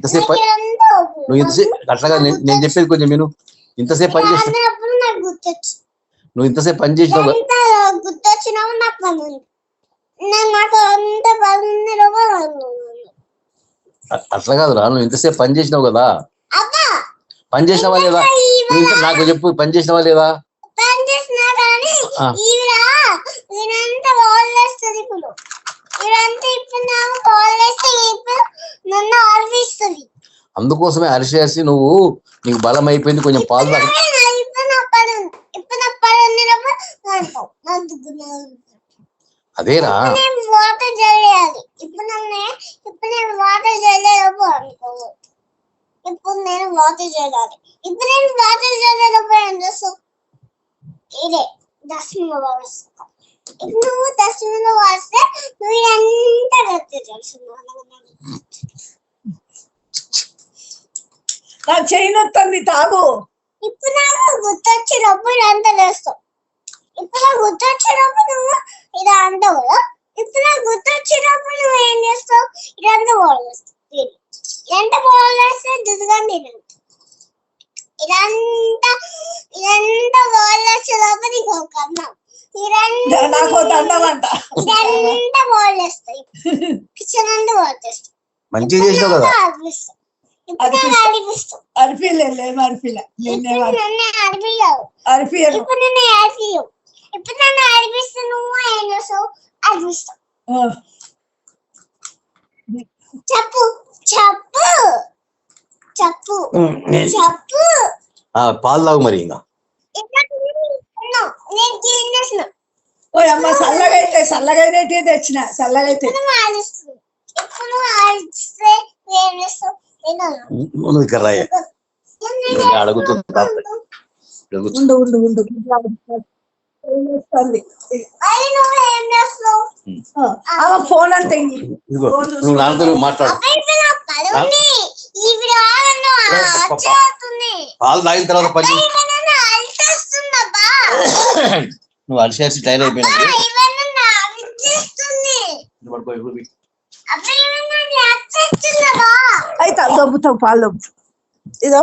ఇంతసేపు నువ్వు ఇంతసేపు అట్లాగా నేను చెప్పేది కొంచెం నేను ఇంతసేపు పని చేస్తా నువ్వు ఇంతసేపు పని చేసినావు గుర్తొచ్చినావు. నాకు పని ఉంది, నాకు అంత పని ఉంది. అట్లా కాదురా, నువ్వు ఇంతసేపు పని చేసినావు కదా, పని చేసినావా లేదా నాకు చెప్పు, పని చేసినావా లేదా? పని చేసినా కానీ ఈయనంతా బాల్ వేస్తుంది. ఇప్పుడు ఇదంతా ఇప్పుడు నాకు బాల్ వేస్తే ఇప్పుడు నన్ను ఆర్పిస్తుంది. అందుకోసమే అరిసేసి నువ్వు నీకు బలం అయిపోయింది, కొంచెం పాలు అదేరా వాటర్ చేయాలి. ఇప్పుడు నేను వాటర్ చేయలేకపో అనుకో. ఇప్పుడు నేను వాటర్ చేయాలి. ఇప్పుడు నేను వాటర్ చేయలేకపో ఏం చేస్తావు? ఇదే డస్ట్బిన్ లో వస్తా. ఇప్పుడు నువ్వు డస్ట్బిన్ లో వస్తే నువ్వు ఎంత గట్టి చేస్తున్నావు. నాకు చేయనొస్తుంది, తాగు. ఇప్పుడు నాకు గుర్తొచ్చినప్పుడు ఇదంతా చేస్తావు. ఇప్పుడు నాకు గుర్తొచ్చినప్పుడు నువ్వు ఇలా అంటావు కదా. ఇప్పుడు నాకు గుర్తొచ్చినప్పుడు నువ్వు ఏం చేస్తావు? ఇదంతా బాల్ చేస్తావు. ఇదంతా బాల్ చేస్తే దుద్దుగా తినండి. ఇదంతా బాల్ చేసేటప్పుడు నీకు ఒక అన్నం. ఇదంతా బాల్ చేస్తాయి. కిచెన్ అంతా బాల్ చేస్తావు. మంచిగా చేసినావు కదా. ఇప్పుడు నన్ను అడిపిస్తే నువ్వు ఏం చేస్తావు? అడిపిస్తావు. చెప్పు చెప్పు చెప్పు చెప్పు. పాలు తాగు మరి. ఇంకా నేను చేసిన చల్లగైతే తెచ్చిన చల్లగైతే ఇప్పుడు ఆడిస్తే ఏం చేస్తావు? ఫోన్ అంటే మాట్లాడు. పాలు తాగిన తర్వాత పని నువ్వు అరిసేసి టైర్ అయిపోయినా అయితే దొబ్బుతావు, పాలు దొబ్బుతావు. ఇదో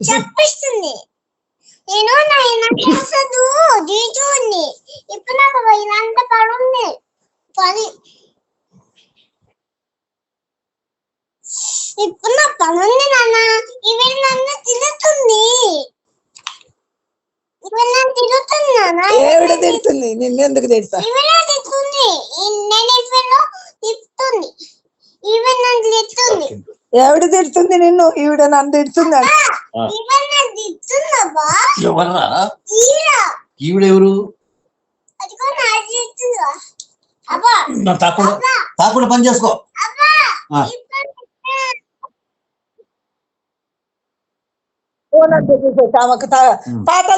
చెప్పిస్తుంది. నేను దీచుంది. ఇప్పుడు నాకు ఇలాంత పని ఉంది. పని ఇప్పుడు నా పని ఉంది నాన్న. ఇవి నన్ను తిరుగుతుంది. ఏవిడ తిడుతుంది? నిన్నెందుకు తిడతా? తిడుతుంది. నేను ఇప్పుడు తిప్పుతుంది. ఈవెన్ నన్ను తిడుతుంది. ఎవడు తిడుతుంది నిన్ను? ఈవిడ నన్ను తిడుతుంది. ఈవిడెవరు? తాకుండా పని చేసుకో. తాత